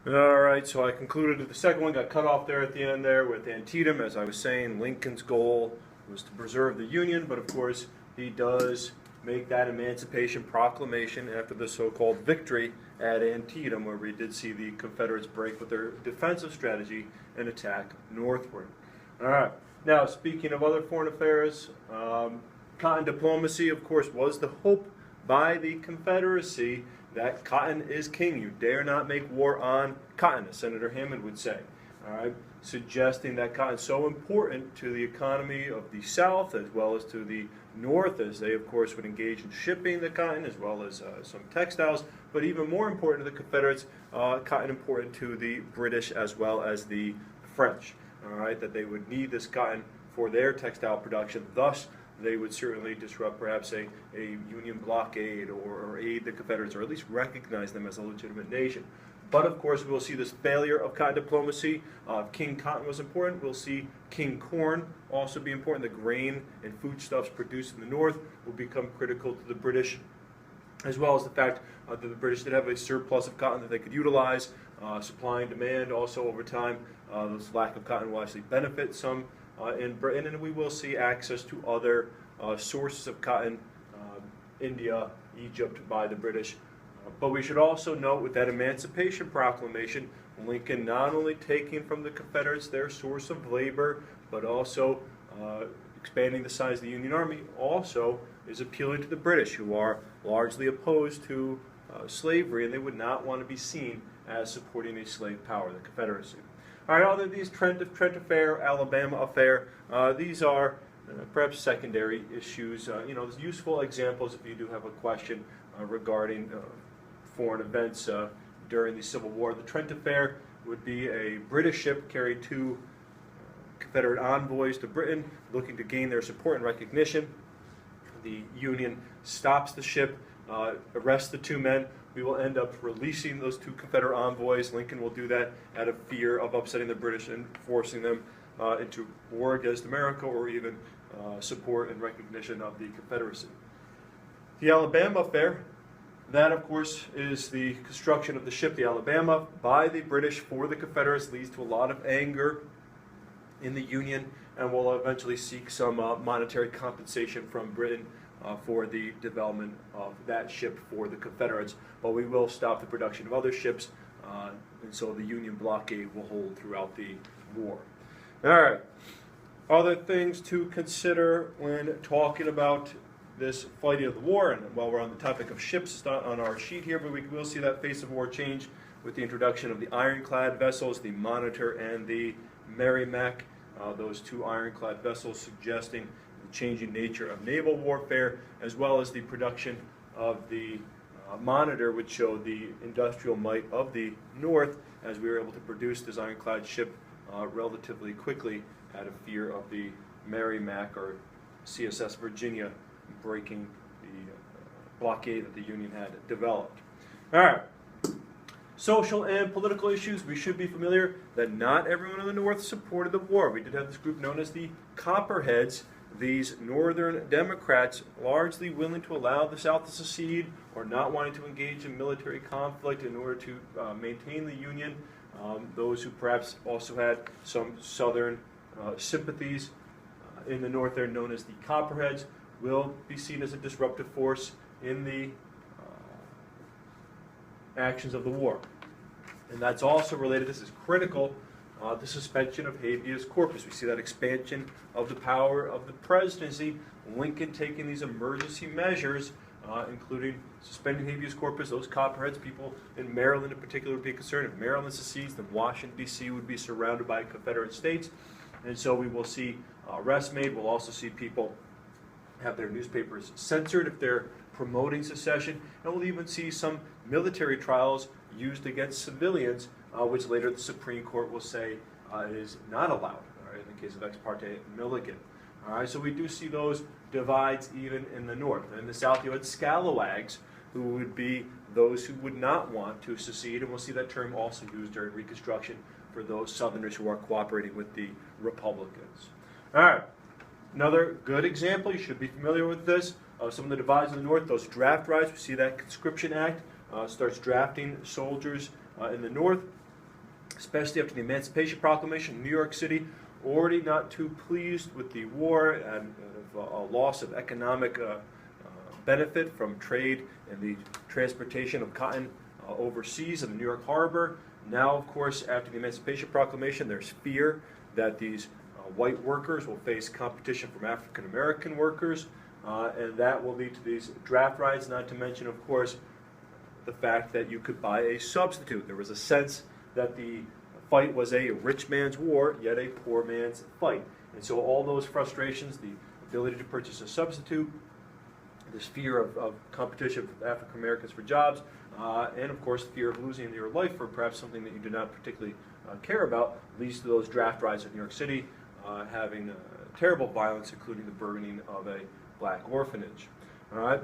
All right, so I concluded that the second one got cut off there at the end there with Antietam. As I was saying, Lincoln's goal was to preserve the Union, but of course he does make that Emancipation Proclamation after the so-called victory at Antietam, where we did see the Confederates break with their defensive strategy and attack northward. All right, now speaking of other foreign affairs, cotton diplomacy, of course, was the hope by the Confederacy that cotton is king. You dare not make war on cotton, as Senator Hammond would say. All right, suggesting that cotton is so important to the economy of the South as well as to the North, as they, of course, would engage in shipping the cotton as well as some textiles. But even more important to the Confederates, cotton important to the British as well as the French. All right, that they would need this cotton for their textile production. Thus, they would certainly disrupt perhaps a Union blockade or aid the Confederates, or at least recognize them as a legitimate nation. But of course, we'll see this failure of cotton diplomacy. King cotton was important. We'll see king corn also be important. The grain and foodstuffs produced in the North will become critical to the British, as well as the fact that the British did have a surplus of cotton that they could utilize. Supply and demand also over time. This lack of cotton will actually benefit some in Britain, and we will see access to other sources of cotton, India, Egypt, by the British. But we should also note with that Emancipation Proclamation, Lincoln not only taking from the Confederates their source of labor, but also expanding the size of the Union Army, also is appealing to the British, who are largely opposed to slavery, and they would not want to be seen as supporting a slave power, the Confederacy. All right, other than these Trent Affair, Alabama Affair, these are perhaps secondary issues. There's useful examples if you do have a question regarding foreign events during the Civil War. The Trent Affair would be a British ship carried two Confederate envoys to Britain, looking to gain their support and recognition. The Union stops the ship, arrests the two men. We will end up releasing those two Confederate envoys. Lincoln will do that out of fear of upsetting the British and forcing them into war against America, or even support and recognition of the Confederacy. The Alabama Affair, that of course is the construction of the ship, the Alabama, by the British for the Confederates, leads to a lot of anger in the Union, and will eventually seek some monetary compensation from Britain for the development of that ship for the Confederates. But we will stop the production of other ships, and so the Union blockade will hold throughout the war. All right, other things to consider when talking about this fighting of the war, and while we're on the topic of ships, it's not on our sheet here, but we will see that face of war change with the introduction of the ironclad vessels, the Monitor and the Merrimac. Those two ironclad vessels suggesting the changing nature of naval warfare, as well as the production of the Monitor, which showed the industrial might of the North, as we were able to produce this ironclad ship relatively quickly out of fear of the Merrimac or CSS Virginia breaking the blockade that the Union had developed. All right. Social and political issues, we should be familiar that not everyone in the North supported the war. We did have this group known as the Copperheads, these Northern Democrats largely willing to allow the South to secede or not wanting to engage in military conflict in order to maintain the Union. Those who perhaps also had some Southern sympathies in the North, they're known as the Copperheads, will be seen as a disruptive force in the actions of the war. And that's also related, this is critical, the suspension of habeas corpus. We see that expansion of the power of the presidency, Lincoln taking these emergency measures, including suspending habeas corpus. Those Copperheads, people in Maryland in particular, would be concerned. If Maryland secedes, then Washington, D.C. would be surrounded by Confederate states. And so we will see arrests made. We'll also see people have their newspapers censored if they're promoting secession, and we'll even see some military trials used against civilians, which later the Supreme Court will say is not allowed, all right, in the case of Ex parte Milligan. All right, so we do see those divides even in the North. In the South, you had scalawags, who would be those who would not want to secede, and we'll see that term also used during Reconstruction for those Southerners who are cooperating with the Republicans. All right. Another good example, you should be familiar with this, some of the divides in the North, those draft rights. We see that Conscription Act starts drafting soldiers in the North. especially after the Emancipation Proclamation. New York City already not too pleased with the war and a loss of economic benefit from trade and the transportation of cotton overseas in the New York harbor. Now, of course, after the Emancipation Proclamation, there's fear that these white workers will face competition from African American workers, and that will lead to these draft riots, not to mention, of course, the fact that you could buy a substitute. There was a sense that the fight was a rich man's war, yet a poor man's fight. And so all those frustrations, the ability to purchase a substitute, this fear of competition with African Americans for jobs, and of course the fear of losing your life for perhaps something that you do not particularly care about, leads to those draft riots in New York City, having terrible violence, including the burning of a black orphanage. All right.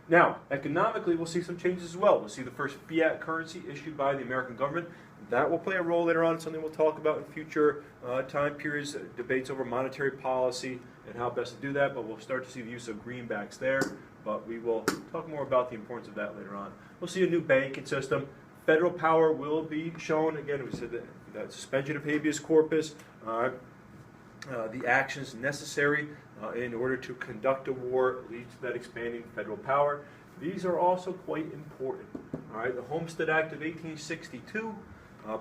Now, economically, we'll see some changes as well. We'll see the first fiat currency issued by the American government. That will play a role later on, something we'll talk about in future time periods, debates over monetary policy and how best to do that, but we'll start to see the use of greenbacks there, but we will talk more about the importance of that later on. We'll see a new banking system. Federal power will be shown. Again, we said that suspension of habeas corpus, the actions necessary in order to conduct a war leads to that expanding federal power. These are also quite important. All right, the Homestead Act of 1862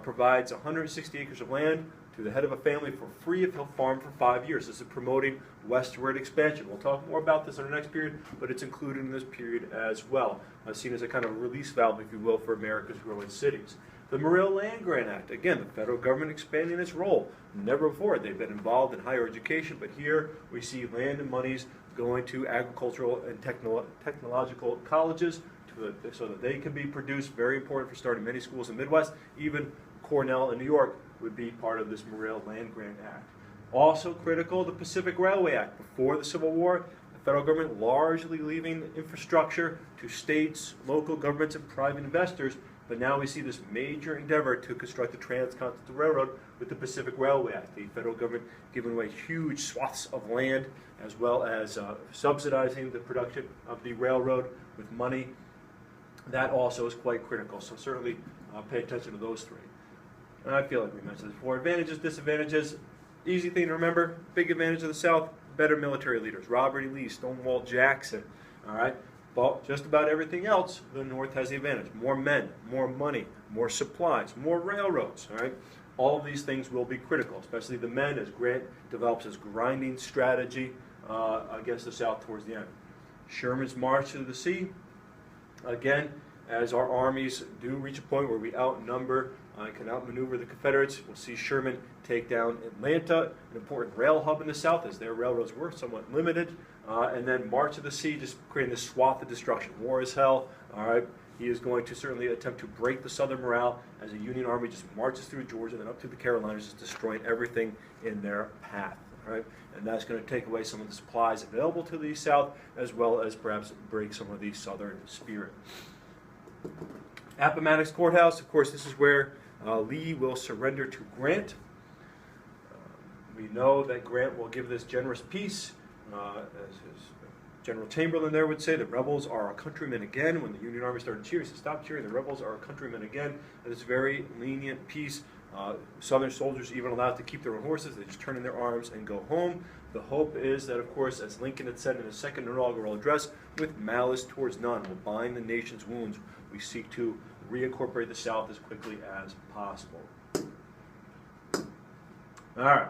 provides 160 acres of land to the head of a family for free if he'll farm for 5 years. This is promoting westward expansion. We'll talk more about this in our next period, but it's included in this period as well, seen as a kind of release valve, if you will, for America's growing cities. The Morrill Land Grant Act, again, the federal government expanding its role. Never before they've been involved in higher education, but here we see land and monies going to agricultural and technological colleges so that they can be produced. Very important for starting many schools in the Midwest. Even Cornell in New York would be part of this Morrill Land Grant Act. Also critical, the Pacific Railway Act. Before the Civil War, the federal government largely leaving infrastructure to states, local governments, and private investors. But now we see this major endeavor to construct the Transcontinental Railroad with the Pacific Railway Act. The federal government giving away huge swaths of land, as well as subsidizing the production of the railroad with money. That also is quite critical. So certainly pay attention to those three. And I feel like we mentioned this before. Advantages, disadvantages. Easy thing to remember. Big advantage of the South, better military leaders. Robert E. Lee, Stonewall Jackson. All right. But just about everything else, the North has the advantage. More men, more money, more supplies, more railroads. All right. All of these things will be critical, especially the men as Grant develops his grinding strategy against the South towards the end. Sherman's march to the sea. Again, as our armies do reach a point where we outnumber and can outmaneuver the Confederates, we'll see Sherman take down Atlanta, an important rail hub in the South, as their railroads were somewhat limited. And then march to the sea, just creating this swath of destruction. War is hell. All right. He is going to certainly attempt to break the Southern morale as a Union army just marches through Georgia and then up to the Carolinas, just destroying everything in their path. All right. And that's going to take away some of the supplies available to the South, as well as perhaps break some of the Southern spirit. Appomattox Courthouse, of course, this is where Lee will surrender to Grant. We know that Grant will give this generous peace. As his General Chamberlain there would say, the rebels are our countrymen again. When the Union Army started cheering, he said, stop cheering, the rebels are our countrymen again. And it's a very lenient peace. Southern soldiers even allowed to keep their own horses. They just turn in their arms and go home. The hope is that, of course, as Lincoln had said in his second inaugural address, with malice towards none, will bind the nation's wounds. We seek to reincorporate the South as quickly as possible. All right.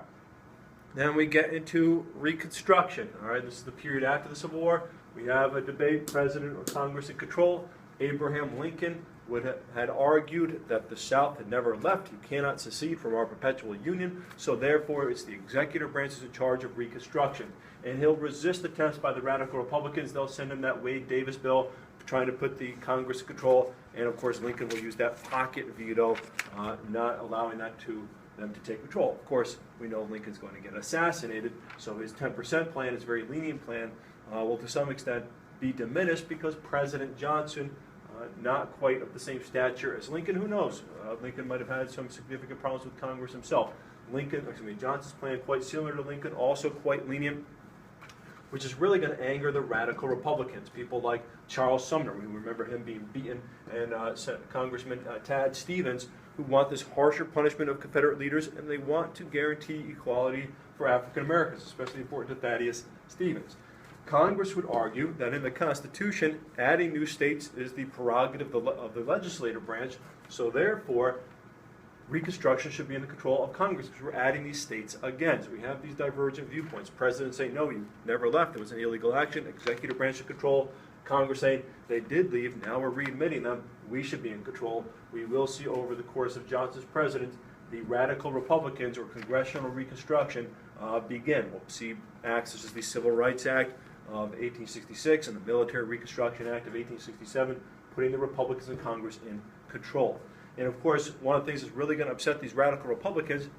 Then we get into Reconstruction. All right, this is the period after the Civil War. We have a debate, President or Congress in control. Abraham Lincoln had argued that the South had never left. You cannot secede from our perpetual union, so therefore it's the executive branch is in charge of Reconstruction. And he'll resist attempts by the radical Republicans. They'll send him that Wade Davis bill trying to put the Congress in control. And of course, Lincoln will use that pocket veto, not allowing that to them to take control. Of course, we know Lincoln's going to get assassinated, so his 10% plan, his very lenient plan, will to some extent be diminished because President Johnson, not quite of the same stature as Lincoln, who knows? Lincoln might have had some significant problems with Congress himself. Johnson's plan quite similar to Lincoln, also quite lenient. which is really going to anger the radical Republicans, people like Charles Sumner. We remember him being beaten, and Congressman Tad Stevens, who want this harsher punishment of Confederate leaders, and they want to guarantee equality for African Americans, especially important to Thaddeus Stevens. Congress would argue that in the Constitution, adding new states is the prerogative of the legislative branch, so therefore, Reconstruction should be in the control of Congress because we're adding these states again. So we have these divergent viewpoints. Presidents say, no, you never left. It was an illegal action. Executive branch of control. Congress saying they did leave. Now we're readmitting them. We should be in control. We will see over the course of Johnson's presidency the radical Republicans or congressional Reconstruction begin. We'll see acts such as the Civil Rights Act of 1866 and the Military Reconstruction Act of 1867, putting the Republicans in Congress in control. And of course, one of the things that's really going to upset these radical Republicans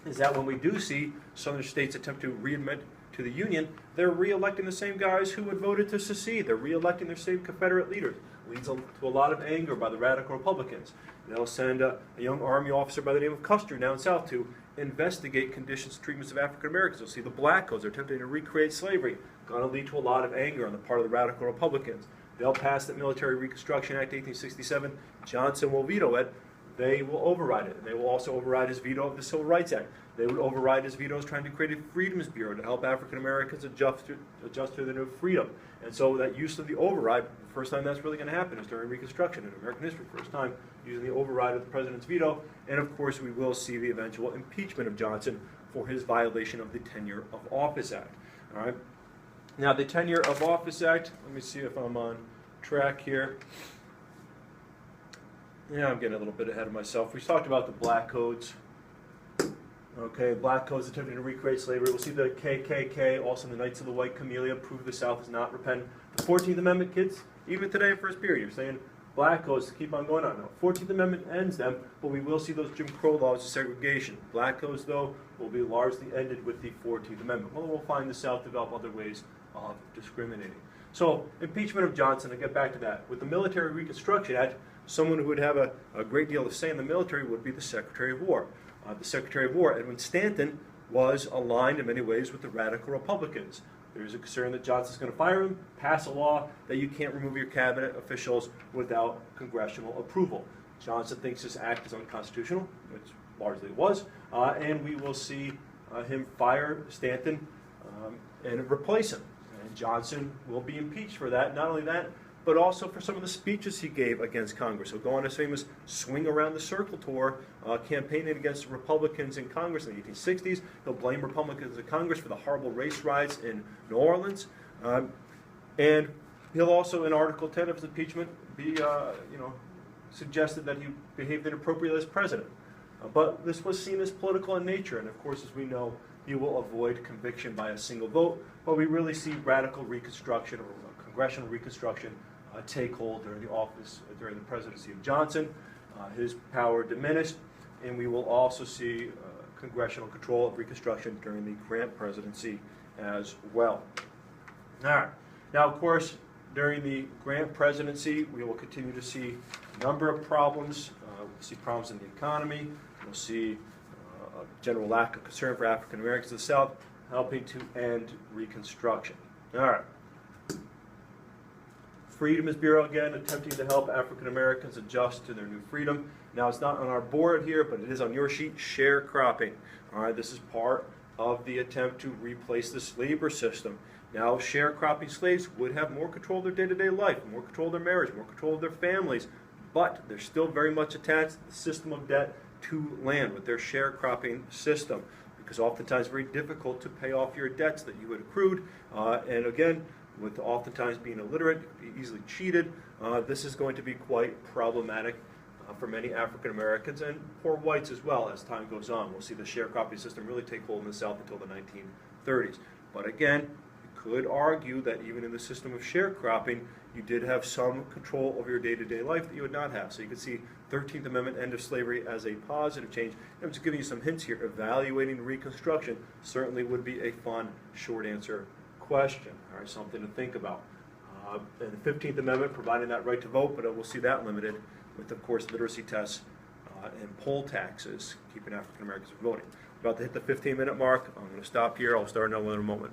is that when we do see southern states attempt to readmit to the Union, they're re-electing the same guys who had voted to secede. They're re-electing their same Confederate leaders. It leads to a lot of anger by the radical Republicans. They'll send a young Army officer by the name of Custer down south to investigate conditions and treatments of African Americans. You'll see the Black Codes are attempting to recreate slavery. Going to lead to a lot of anger on the part of the radical Republicans. They'll pass the Military Reconstruction Act 1867. Johnson will veto it. They will override it. And they will also override his veto of the Civil Rights Act. They would override his vetoes trying to create a Freedoms Bureau to help African Americans adjust to the new freedom. And so that use of the override, the first time that's really going to happen is during Reconstruction in American history. First time using the override of the president's veto. And of course we will see the eventual impeachment of Johnson for his violation of the Tenure of Office Act. All right. Now the Tenure of Office Act, let me see if I'm on track here. Yeah, I'm getting a little bit ahead of myself. We talked about the Black Codes. Okay, Black Codes attempting to recreate slavery. We'll see the KKK, also the Knights of the White Camellia, prove the South is not repentant. The 14th Amendment, kids, even today in first period, you're saying Black Codes keep on going on. No, 14th Amendment ends them, but we will see those Jim Crow laws of segregation. Black Codes, though, will be largely ended with the 14th Amendment. Well, we'll find the South develop other ways of discriminating. So, impeachment of Johnson, I'll get back to that. With the Military Reconstruction Act, someone who would have a great deal of say in the military would be the Secretary of War. The Secretary of War, Edwin Stanton, was aligned in many ways with the radical Republicans. There's a concern that Johnson's going to fire him, pass a law that you can't remove your cabinet officials without congressional approval. Johnson thinks this act is unconstitutional, which largely it was, and we will see him fire Stanton and replace him. And Johnson will be impeached for that. Not only that, but also for some of the speeches he gave against Congress. He'll go on his famous Swing Around the Circle tour, campaigning against Republicans in Congress in the 1860s. He'll blame Republicans in Congress for the horrible race riots in New Orleans. And he'll also, in Article 10 of his impeachment, be suggested that he behaved inappropriately as president. But this was seen as political in nature, and of course, as we know, he will avoid conviction by a single vote. But we really see radical Reconstruction or congressional Reconstruction take hold during the presidency of Johnson. His power diminished, and we will also see congressional control of Reconstruction during the Grant presidency as well. All right. Now, of course, during the Grant presidency, we will continue to see a number of problems. We'll see problems in the economy. We'll see a general lack of concern for African Americans in the South, helping to end Reconstruction. All right. Freedoms Bureau, again, attempting to help African Americans adjust to their new freedom. Now, it's not on our board here, but it is on your sheet, sharecropping. All right, this is part of the attempt to replace the labor system. Now, sharecropping slaves would have more control of their day-to-day life, more control of their marriage, more control of their families, but they're still very much attached to the system of debt to land with their sharecropping system, because oftentimes it's very difficult to pay off your debts that you had accrued, and again, with oftentimes being illiterate, easily cheated, this is going to be quite problematic for many African Americans and poor whites as well as time goes on. We'll see the sharecropping system really take hold in the South until the 1930s. But again, you could argue that even in the system of sharecropping, you did have some control over your day-to-day life that you would not have. So you can see 13th Amendment, end of slavery, as a positive change. I'm just giving you some hints here. Evaluating Reconstruction certainly would be a fun, short answer question, all right, something to think about. And the 15th Amendment, providing that right to vote, but we'll see that limited with, of course, literacy tests and poll taxes, keeping African Americans from voting. We're about to hit the 15-minute mark. I'm going to stop here. I'll start in a moment.